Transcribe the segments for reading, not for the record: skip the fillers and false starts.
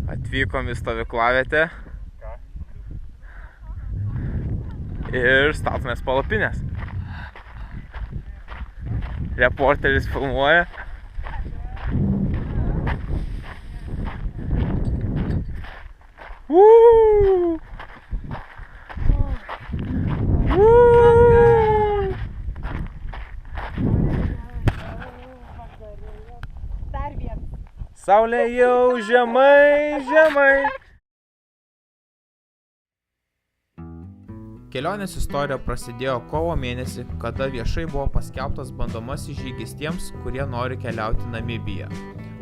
Atvykom į stovyklavietę ir statomės palapinės. Reporteris filmuoja. Saulė jau žemai, žemai. Kelionės istorija prasidėjo kovo mėnesį, kada viešai buvo paskelbtas bandomasis žygis tiems, kurie nori keliauti į Namibiją.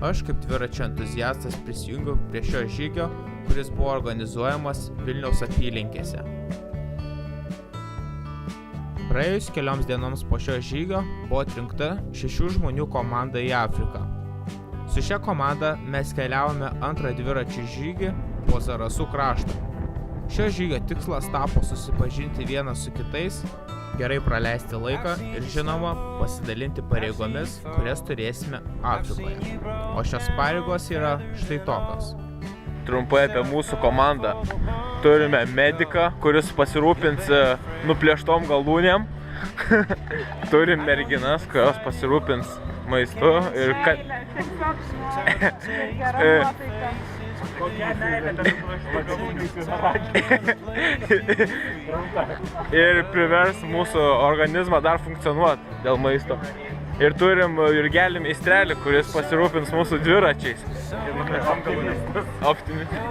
Aš kaip dviračio entuziastas prisijungiau prie šio žygio, kuris buvo organizuojamas Vilniaus apylinkėse. Praėjus kelioms dienoms po šio žygio buvo atrinkta 6 žmonių komanda į Afriką. Su šia komanda mes keliavome antrą dviračių žygį po Zarasų kraštą. Šio žygio tikslas tapo susipažinti vienas su kitais, gerai praleisti laiką ir žinoma pasidalinti pareigomis, kurias turėsime Afrikoje. O šios pareigos yra štai tokios. Trumpai apie mūsų komandą. Turime mediką, kuris pasirūpins nuplėštom galūnėm. Turim merginas, kurios pasirūpins maistu ir kad... ir privers mūsų organizmą dar funkcionuoti dėl maisto. Ir turim Jurgelį meistrelį, kuris pasirūpins mūsų dviračiais. Optimistas.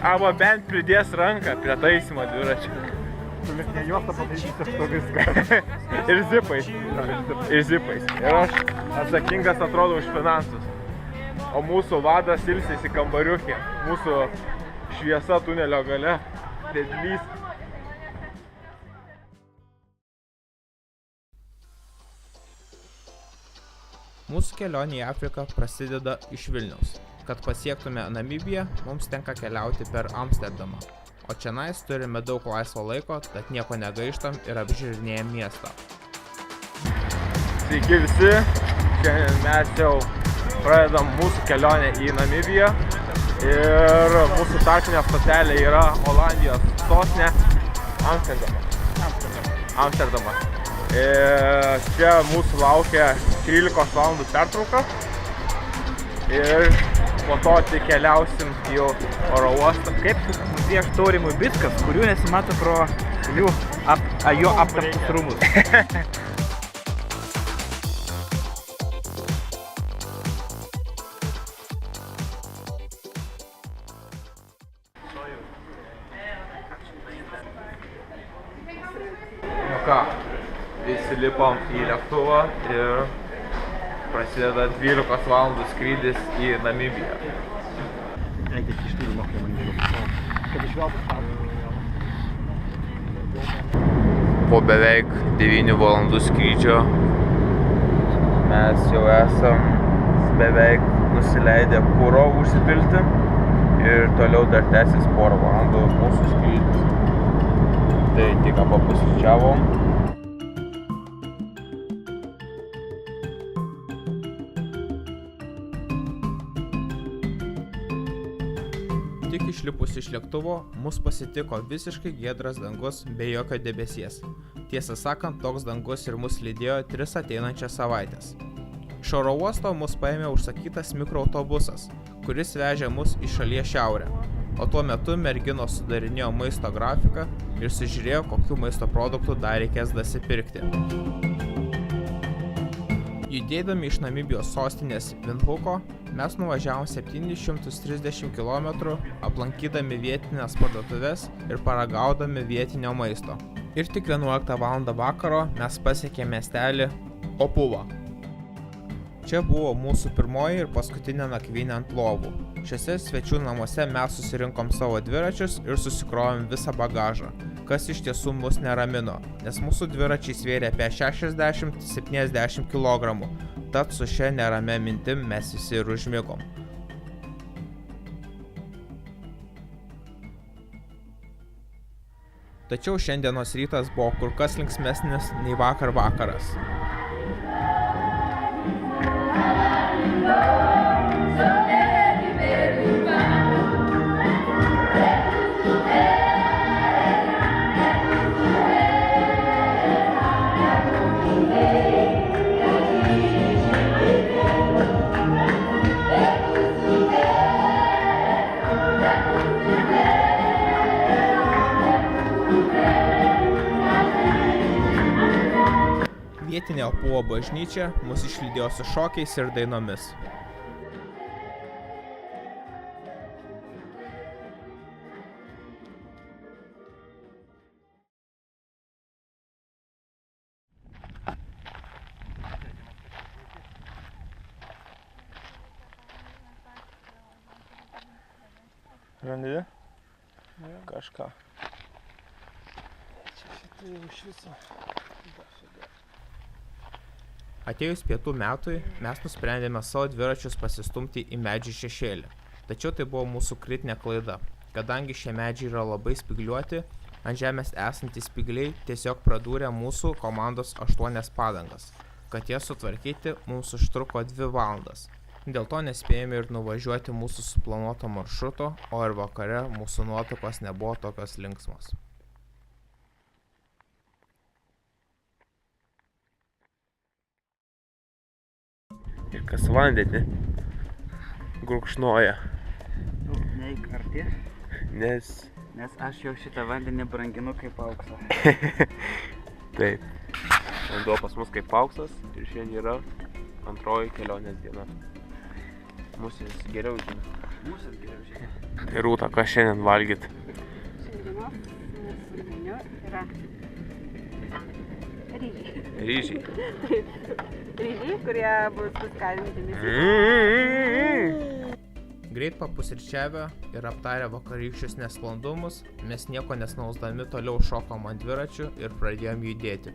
Arba bent pridės ranką prie taisymo dviračių. Ir zipais. Ir aš atsakingas atrodo už finansus. O mūsų vadas ilsisi kambariukė. Mūsų šviesa tunelio gale. Vedlys. Mūsų kelionė į Afriką prasideda iš Vilniaus. Kad pasiektume Namibiją, mums tenka keliauti per Amsterdamą. O čianais turime daug laisvo laiko, tad nieko negaištam ir apžiūrinėjam miestą. Sveiki visi, šiandien mes jau pradedam mūsų kelionę į Namibiją ir mūsų tarpinė stotelė yra Olandijos sostinė Amsterdamas. Čia mūsų laukia 13 valandų pertrauka ir po to tik keliausim į oro uostą. Kaip prieš taurimui bitkas, kurių nesimato pro jo aptartus rūmus. Nu ką, visi lipom į lėktuvą ir prasideda 12 valandų skrydis į Namibiją. Po beveik 9 valandų skrydžio mes jau esam beveik nusileidę kuro užsipilti ir toliau dar tęsis porą valandų mūsų skrydis. Tai tik papusryčiavom. Tik išlipus iš lėktuvo, mus pasitiko visiškai giedras dangus be jokio debesies. Tiesą sakant, toks dangus ir mus lydėjo 3 ateinančias savaitės. Iš oro uosto mus paėmė užsakytas mikroautobusas, kuris vežė mus į šalies šiaurę. O tuo metu merginos sudarinėjo maisto grafiką ir sužiūrėjo, kokių maisto produktų dar reikės dasipirkti. Judėdami iš Namibijos sostinės Windhoeko, mes nuvažiavom 730 km, aplankydami vietinės parduotuves ir paragaudami vietinio maisto. Ir tik 11 val. Vakaro mes pasiekėme miestelį Opuva. Čia buvo mūsų pirmoji ir paskutinė nakvynė ant lovų. Šiuose svečių namuose mes susirinkom savo dviračius ir susikrovėm visą bagažą, kas iš tiesų mus neramino, nes mūsų dviračiai svėrė apie 60-70 kg, tad su šia neramia mintim mes visi ir užmigom. Tačiau šiandienos rytas buvo kur kas linksmesnis nei vakar vakaras. vietinė Opuo bažnyčia mus išlydėjo su šokiais ir dainomis. Randi? Kažką. Čia šitai jau iš viso. Atėjus pietų metui, mes nusprendėme savo dviračius pasistumti į medžių šešėlį. Tačiau tai buvo mūsų kritinė klaida, kadangi šie medžiai yra labai spygliuoti, ant žemės esantys spygliai tiesiog pradūrė mūsų komandos 8 padangas. Kad jas sutvarkyti, mums užtruko 2 valandas. Dėl to nespėjome ir nuvažiuoti mūsų suplanuoto maršruto, o ir vakare mūsų nuotaikos nebuvo tokios linksmos. Ir kas vandenį gurkšnoja. Neik arti, Nes aš jau šitą vandenį branginu kaip auksą. taip. Vanduo pas mus kaip auksas ir šiandien yra antroji kelionės diena. Mūsų geriau žino. Tai Rūta, ką šiandien valgyt? Šiandienos mūsų meniu yra ryžiai. Ryžiai. Ryžiai, kurie bus suskaldinti mėsai. Greit papusryčiavę ir aptarę vakarykščius nesklandumus, mes nieko nesnausdami toliau šokom ant dviračių ir pradėjom judėti.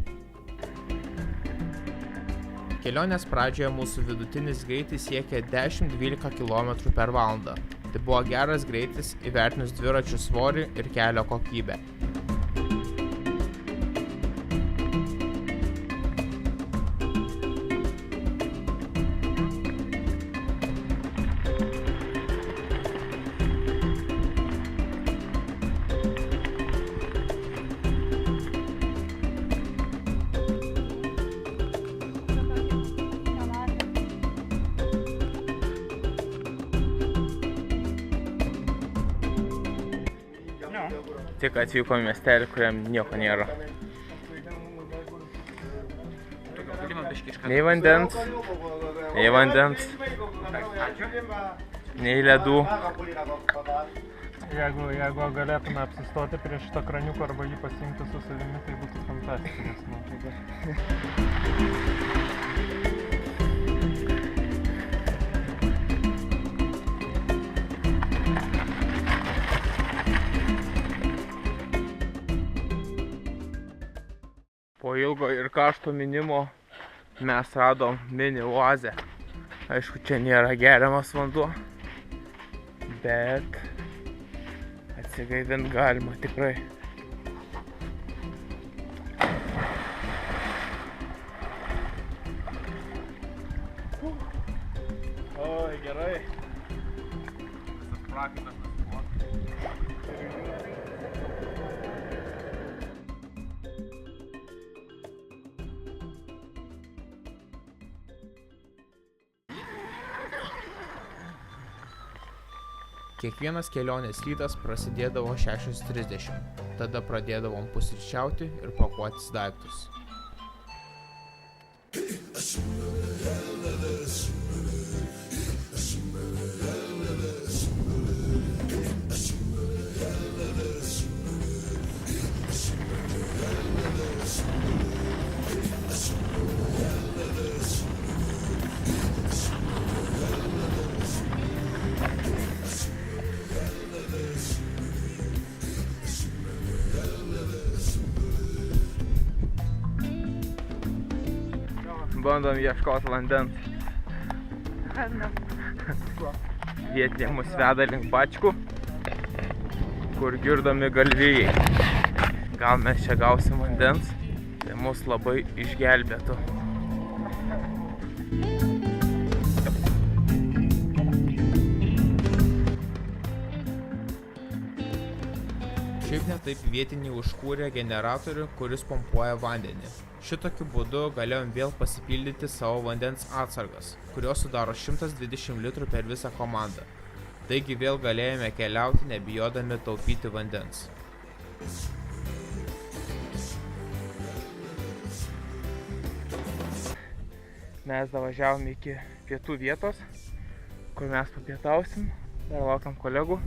Kelionės pradžioje mūsų vidutinis greitis siekė 10-12 km per valandą. Tai buvo geras greitis įvertinus dviračių svorį ir kelio kokybę. Tik atvyko į miestelį, kuriam nieko nėra. Nei vandens, nei ledų. Jeigu galėtume apsistoti prie šito kraniuko arba jį pasiimti su savimi, tai būtų fantastiškas nuotraukas. Po ilgo ir karšto mynimo mes radom mini oazę. Aišku, čia nėra geriamas vanduo, bet atsigaivint galima tikrai. Oi, gerai. Visas prakaitas nusipluotas. Kiekvienas kelionės rytas prasidėdavo 6:30, tada pradėdavom pusryčiauti ir pakuotis daiktus. Bandom ieškoti vandens. Vietiniai mus veda link bačkų, kur girdomi galvijai. Gal mes čia gausim vandens, tai mus labai išgelbėtų. Šiaip netaip vietiniai užkūrė generatorių, kuris pompuoja vandenį. Šitokiu būdu galėjom vėl pasipildyti savo vandens atsargas, kurios sudaro 120 litrų per visą komandą. Taigi vėl galėjome keliauti, nebijodami taupyti vandens. Mes davažiavom iki pietų vietos, kur mes papietausim. Dar laukiam kolegų.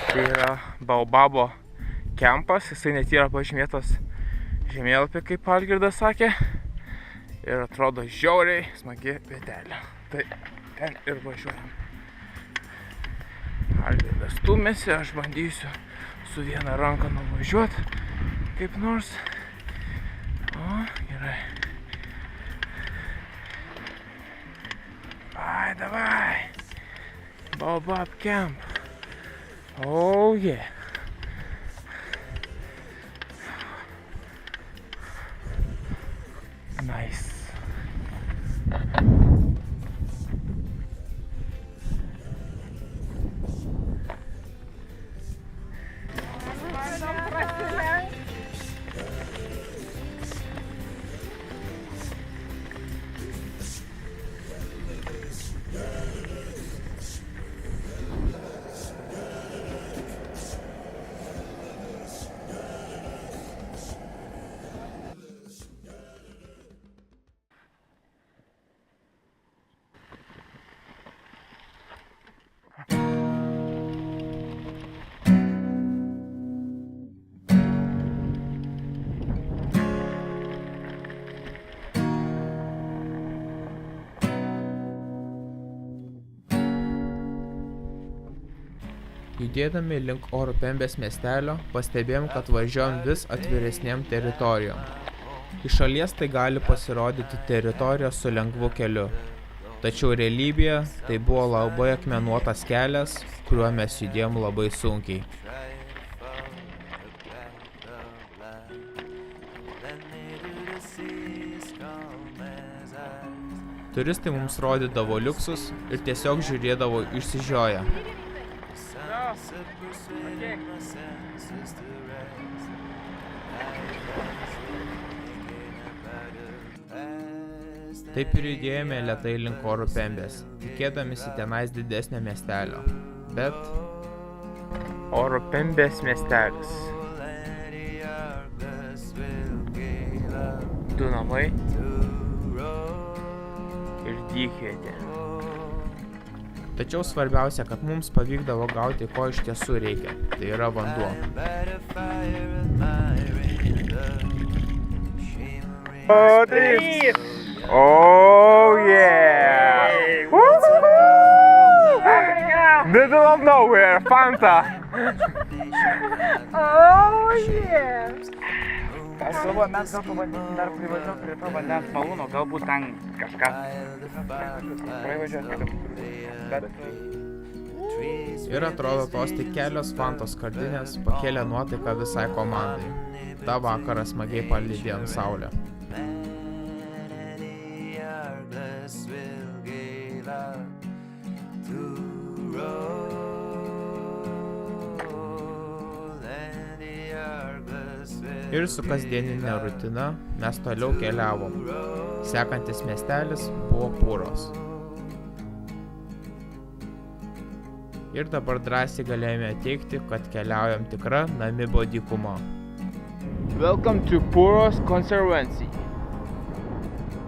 Tai yra Baobabo kempas. Jisai net yra pažymėtas žemėlapį, kaip Algirdas sakė. Ir atrodo žiauriai smagi vietelė. Tai ten ir važiuojam. Algirdas stumėsi, aš bandysiu su viena ranka nuvažiuoti kaip nors. O, gerai. Давай! Baobab camp. Oh yeah. Nice. Judėdami link Oro Pembės miestelio, pastebėjom, kad važiuojam vis atviresnėm teritorijom. Iš šalies tai gali pasirodyti teritorija su lengvu keliu. Tačiau realybėje tai buvo labai akmenuotas kelias, kuriuo mes judėjom labai sunkiai. Turistai mums rodydavo liuksus ir tiesiog žiūrėdavo išsižioję. Taip ir judėjome lėtai link Oro Pembės, tikėdamisi tenais didesnio miestelio. Bet Oro Pembės miestelis. Du namai ir dykietė. Tačiau svarbiausia, kad mums pavykdavo gauti, ko iš tiesų reikia. Tai yra vanduo. Oh, trys! Oh, yeah! Middle of nowhere, Fanta! Oh, yeah! Aš galvoju, mes gal pabandysim dar privažiuoti prie to vandens malūno, galbūt ten kažką pravažiuoti. Ir atrodo, tos tik kelios Fantos skardinės pakėlė nuotaiką visai komandai. Ta vakarą smagiai palydėjom saulę. Ir su kasdieninė rutina mes toliau keliavom. Sekantis miestelis buvo Puros. Ir dabar drąsiai galėjome teigti, kad keliaujam tikra Namibo dykuma. Welcome to Puros Conservancy.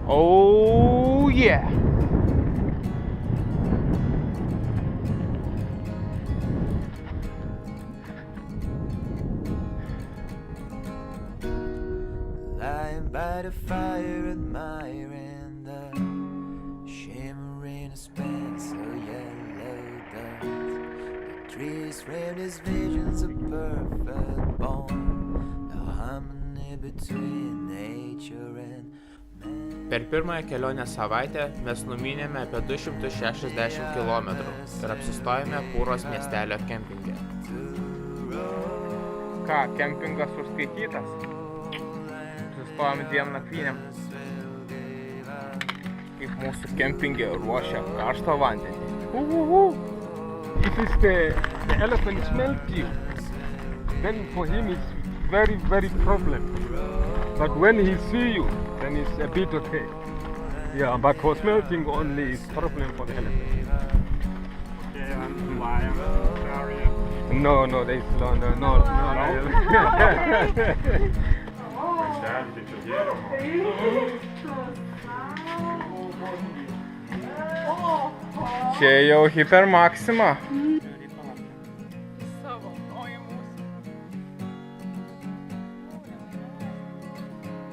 Oh yeah! By the fire admiring the shimmering expanse of yellow dust. The trees frame these visions of perfect bond, the harmony between nature and man. Per pirmąją kelionę savaitę mes numynėme apie 260 km ir apsistojome Puros miestelio kempinge. Ką, kempingas užskaitytas? Sustojom 2 nakvynėm. Kaip mūsų kempinge ruošia karštą vandenį. If it's the elephant smelt you, then for him it's very, very problem. But when he see you, then it's a bit okay. Yeah, but for smelting only it's problem for the elephant. Yeah, I'm lying. Sorry. No, there's no. Čia jau Hyper Maxima. Savo, o į mūsų.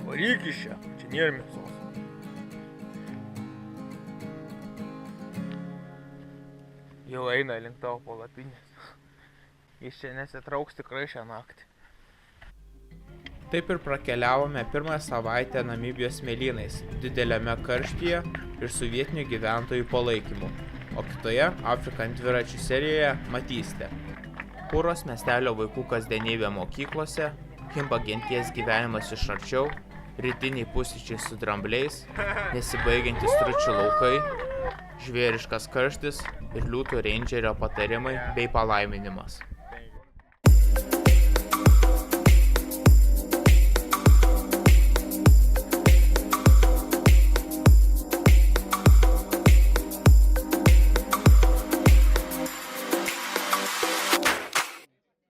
Varyk iš čia, čia nėra mėsos. Jau eina link tavo palapinės. Jis čia nesitrauks tikrai šią naktį. Taip ir prakeliavome pirmąją savaitę Namibijos smėlynais, dideliame karštyje ir su vietinių gyventojų palaikymu. O kitoje Afrika ant dviračių serijoje matysite Kuros miestelio vaikų kasdienybė mokyklose, Himba genties gyvenimas iš arčiau, rytiniai pusryčiai su drambliais, nesibaigiantys stručių laukai, žvėriškas karštis ir liūtų reindžerio patarimai bei palaiminimas.